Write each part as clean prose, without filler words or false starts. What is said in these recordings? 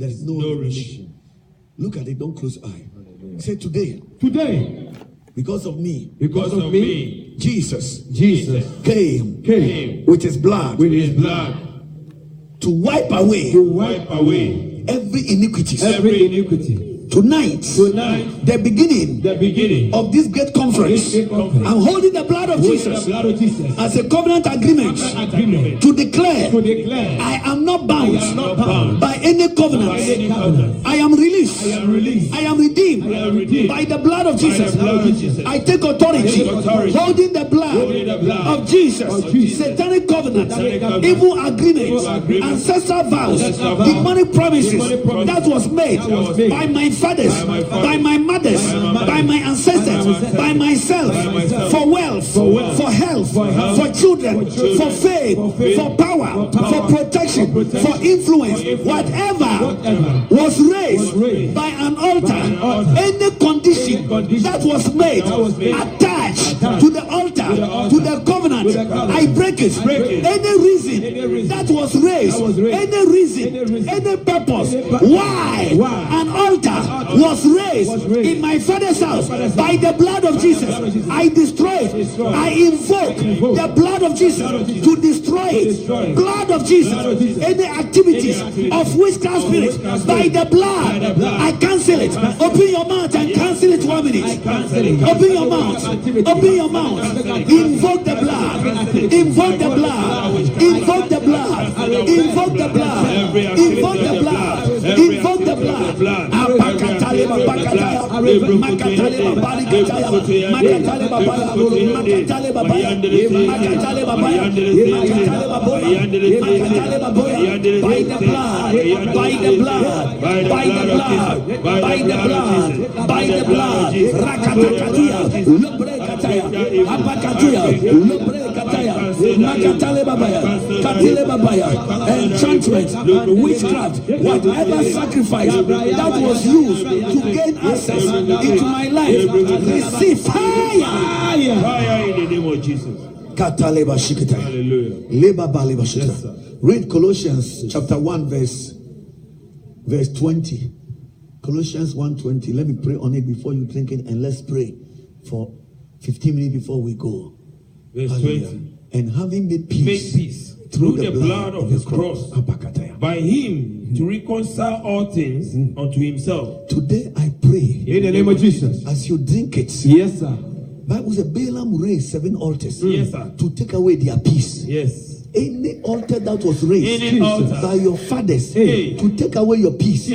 There is no remission. Look at it. Don't close your eye. Say today. Today. Because of me. Because of me. Jesus came with his blood. With his blood. To wipe away. Every iniquity. Tonight, the beginning of this great conference, I'm holding the blood of Jesus as a covenant agreement to declare I am not bound by any covenant. I am released. I am redeemed by the blood of Jesus. I take authority holding the blood of Jesus. Satanic covenant, evil agreements, ancestral vows, demonic promises that was made by my fathers, by my mothers, by my ancestors, by myself, for wealth, for health, for children, for fame, for power, for protection, for influence, whatever was raised by an altar, any condition that was made attached to the altar, to the covenant, I break it. Any reason that was raised, any reason, any purpose why an altar was raised in my father's house by the blood of Jesus, I destroy it. I invoke the blood of Jesus to destroy it. Blood of Jesus. Any activities of witchcraft spirits by the blood, I cancel it. Open your mouth and cancel it 1 minute. Open your mouth. Open your mouth. Invoke the blood. Invoke the blood. Invoke the blood. Invoke the blood. Invoke the blood. Invoke the blood. Makatale enchantment, witchcraft, whatever sacrifice that was used to gain access into my life, receive fire. Fire in the name of Jesus. Hallelujah. Read Colossians chapter 1 verse 20. Colossians 1:20. Let me pray on it before you drink it, and let's pray for 15 minutes before we go. Verse 20. And having made peace through the blood of his cross, by him to reconcile all things unto himself. Today I pray in the name of Jesus, as you drink it. Yes, sir. Bible says Balaam raised 7 altars, yes, sir, to take away their peace. Yes. Any altar that was raised by your fathers to take away your peace.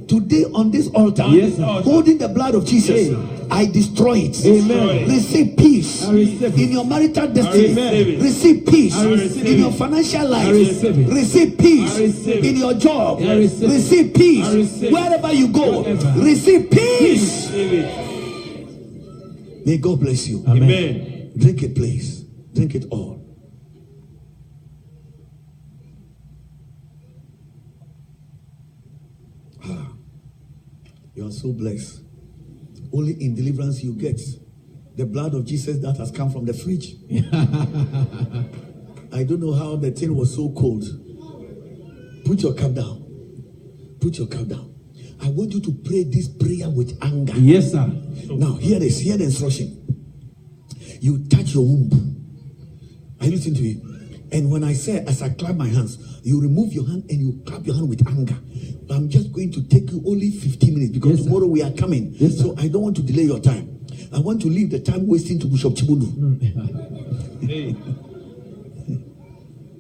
Today on this altar, holding the blood of Jesus, I destroy it. Amen. Receive peace in your marital destiny. Receive peace in your financial life. Receive peace in your job. Receive peace wherever you go. Receive peace. May God bless you. Amen. Drink it, please. Drink it all. You are so blessed. Only in deliverance you get the blood of Jesus that has come from the fridge. I don't know how the thing was so cold. Put your cup down. Put your cup down. I want you to pray this prayer with anger. Yes, sir. Now, hear this. Hear the instruction. You touch your womb. I listen to you. And when I say, as I clap my hands, you remove your hand and you clap your hand with anger. I'm just going to take you only 15 minutes because tomorrow we are coming. Yes, so I don't want to delay your time. I want to leave the time wasting to Bishop Chibundu.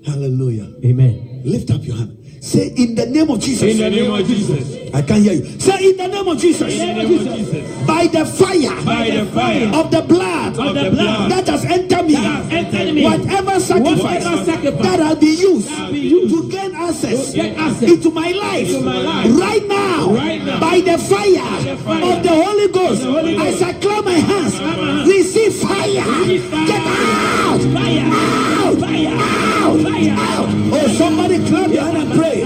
Hallelujah. Amen. Lift up your hand. Say, in the name of Jesus. In the name of Jesus. I can't hear you. Say, in the name of Jesus. In the name of Jesus. By the fire. By the fire. Of the blood. Of the blood. That has entered me. Whatever sacrifice that has been used to gain access into my life. Right now. By the fire of the Holy Ghost. As I clap my hands. Receive fire. Get out. Out. Out. Oh, somebody clap your hand and pray.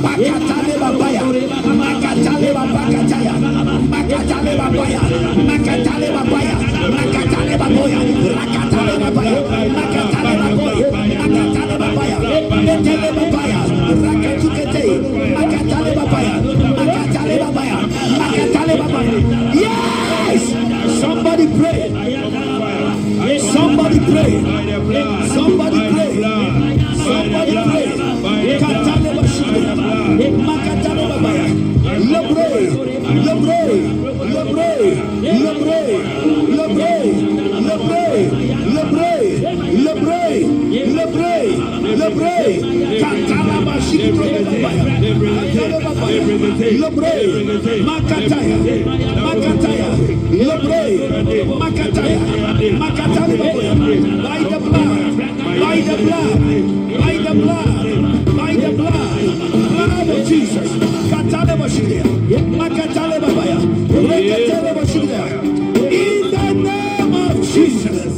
Makatale babaya, makatale babakataya, makatale babaya, makatale babaya, makatale baboya, makatale babaya, makatale baboya, makatale babaya, makatale babaya, rakatukete, makatale blood of Jesus. In the name of Jesus.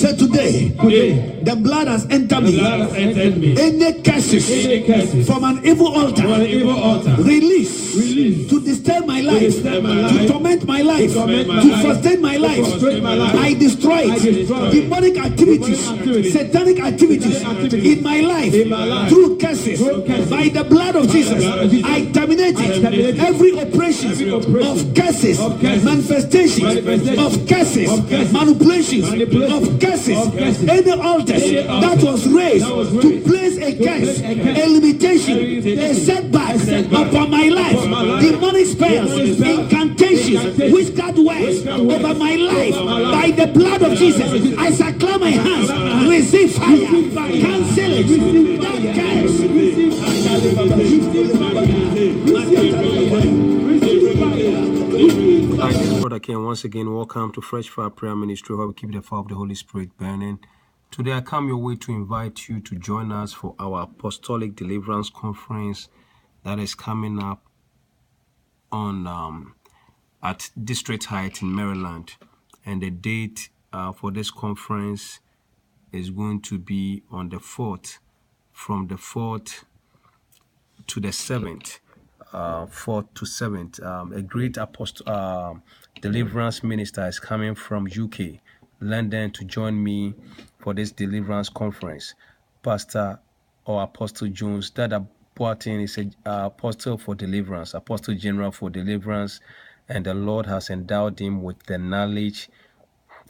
So today, the blood has entered me. Any curses from an evil altar, release to disturb my life, to torment my life, to frustrate my life. I destroy it. Demonic activities, satanic activities in my life through curses. By the blood of Jesus, I terminate it. Every oppression of curses, manifestations of curses, manipulations of curses, any altars that was raised to place a curse, a limitation, a setback upon my life, demonic spells, incantations, witchcraft words over my life, by the blood of Jesus, I shall clap my hands, receive fire, cancel it, that curse. Hi, this is Brother Ken. Once again, welcome to Fresh Fire Prayer Ministry, where we keep the fire of the Holy Spirit burning. Today, I come your way to invite you to join us for our Apostolic Deliverance Conference that is coming up on at District Heights in Maryland. And the date for this conference is going to be on the 4th, from the 4th to the 7th. 4th to 7th. A great deliverance minister is coming from UK, London, to join me for this deliverance conference. Pastor or Apostle Jones, that Boateng is an apostle for deliverance, apostle general for deliverance, and the Lord has endowed him with the knowledge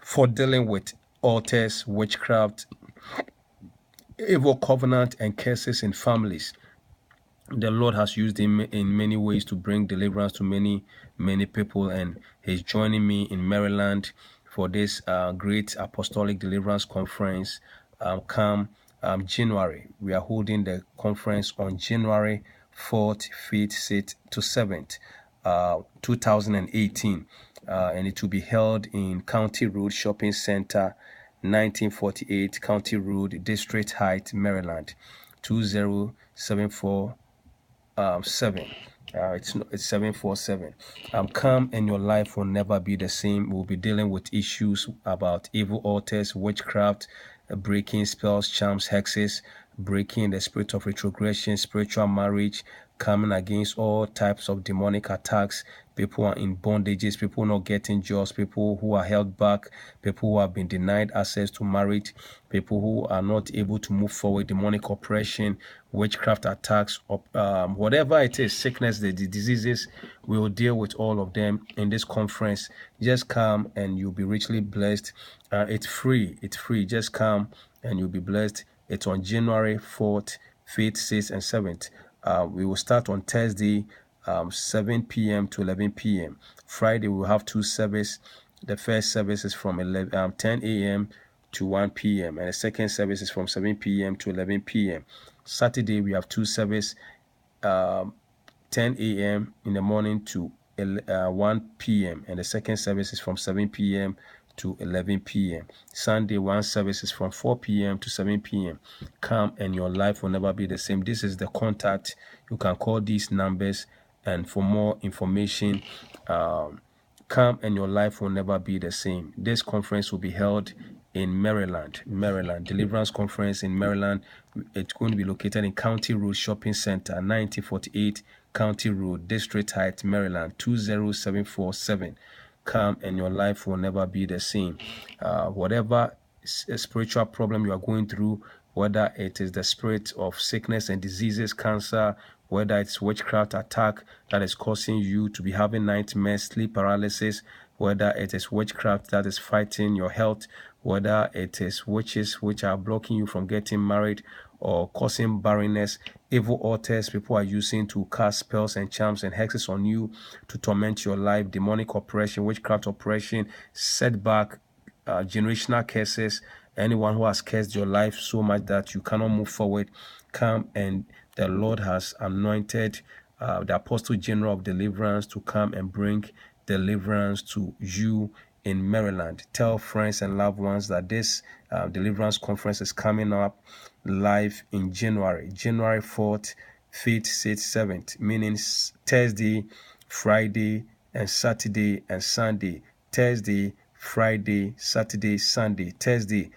for dealing with altars, witchcraft, evil covenant, and curses in families. The Lord has used him in many ways to bring deliverance to many people, and he's joining me in Maryland for this great apostolic deliverance conference. Come January. We are holding the conference on January 4th, 5th, 6th to 7th, 2018, and it will be held in County Road Shopping Center, 1948 County Road, District Heights, Maryland, 20747. It's 747. Come and your life will never be the same. We'll be dealing with issues about evil altars, witchcraft, breaking spells, charms, hexes, breaking the spirit of retrogression, spiritual marriage, coming against all types of demonic attacks. People are in bondages, people not getting jobs, people who are held back, people who have been denied access to marriage, people who are not able to move forward, demonic oppression, witchcraft attacks, whatever it is, sickness, the diseases. We will deal with all of them in this conference. Just come and you'll be richly blessed. It's free. Just come and you'll be blessed. It's on January 4th, 5th, 6th, and 7th. We will start on Thursday, 7 p.m. to 11 p.m. Friday, we will have two services. The first service is from 10 a.m. to 1 p.m. and the second service is from 7 p.m. to 11 p.m. Saturday, we have two services, 10 a.m. in the morning to 1 p.m. and the second service is from 7 p.m. to 11 p.m. Sunday, one service is from 4 p.m. to 7 p.m. Come and your life will never be the same. This is the contact. You can call these numbers, and for more information, come and your life will never be the same. This conference will be held in Maryland, Deliverance Conference in Maryland. It's going to be located in County Road Shopping Center, 1948 County Road, District Heights, Maryland, 20747. Come and your life will never be the same. Whatever spiritual problem you are going through, whether it is the spirit of sickness and diseases, cancer, whether it's witchcraft attack that is causing you to be having nightmares, sleep paralysis, whether it is witchcraft that is fighting your health, whether it is witches which are blocking you from getting married or causing barrenness, evil altars people are using to cast spells and charms and hexes on you to torment your life, demonic oppression, witchcraft oppression, setback, generational curses, anyone who has cursed your life so much that you cannot move forward. Come and the Lord has anointed the Apostle General of Deliverance to come and bring deliverance to you in Maryland. Tell friends and loved ones that this deliverance conference is coming up live in January 4th, 5th, 6th, 7th, meaning Thursday, Friday, and Saturday and Sunday. Thursday, Friday, Saturday, Sunday. Thursday,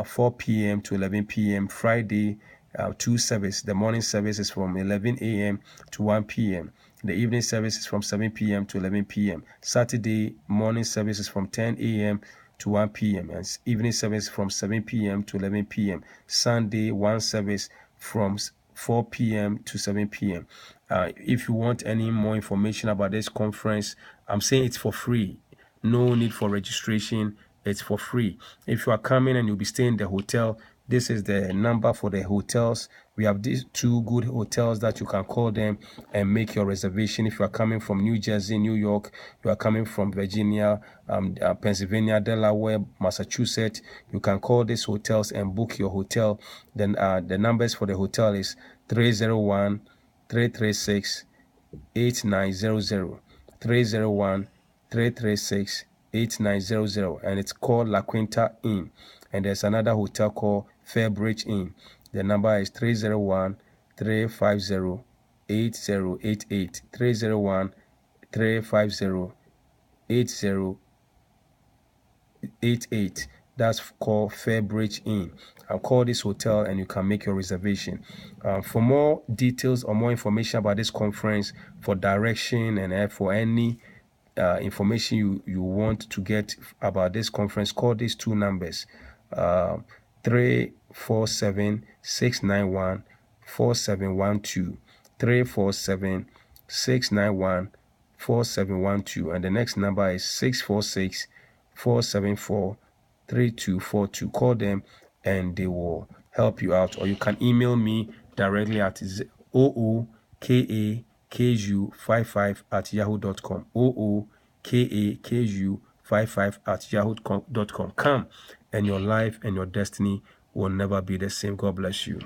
4 p.m. to 11 p.m. Friday, 2 service. The morning service is from 11 a.m. to 1 p.m. The evening service is from 7 p.m. to 11 p.m. Saturday morning service is from 10 a.m. to 1 p.m. and evening service from 7 p.m. to 11 p.m. Sunday, one service from 4 p.m. to 7 p.m. If you want any more information about this conference, I'm saying it's for free. No need for registration. It's for free. If you are coming and you'll be staying in the hotel, this is the number for the hotels. We have these 2 good hotels that you can call them and make your reservation. If you are coming from New Jersey, New York, you are coming from Virginia, Pennsylvania, Delaware, Massachusetts, you can call these hotels and book your hotel. Then the numbers for the hotel is 301-336-8900. 301-336-8900, and it's called La Quinta Inn. And there's another hotel called Fairbridge Inn. The number is 301-350-8088. 301-350-8088. That's called Fairbridge Inn. I'll call this hotel and you can make your reservation. For more details or more information about this conference, for direction and for any information you want to get about this conference, call these 2 numbers, 347-691-4712, 347-691-4712, and the next number is 646-474-3242. Call them and they will help you out, or you can email me directly at ookaju55@yahoo.com. ookaju55@yahoo.com. Come, and your life and your destiny will never be the same. God bless you.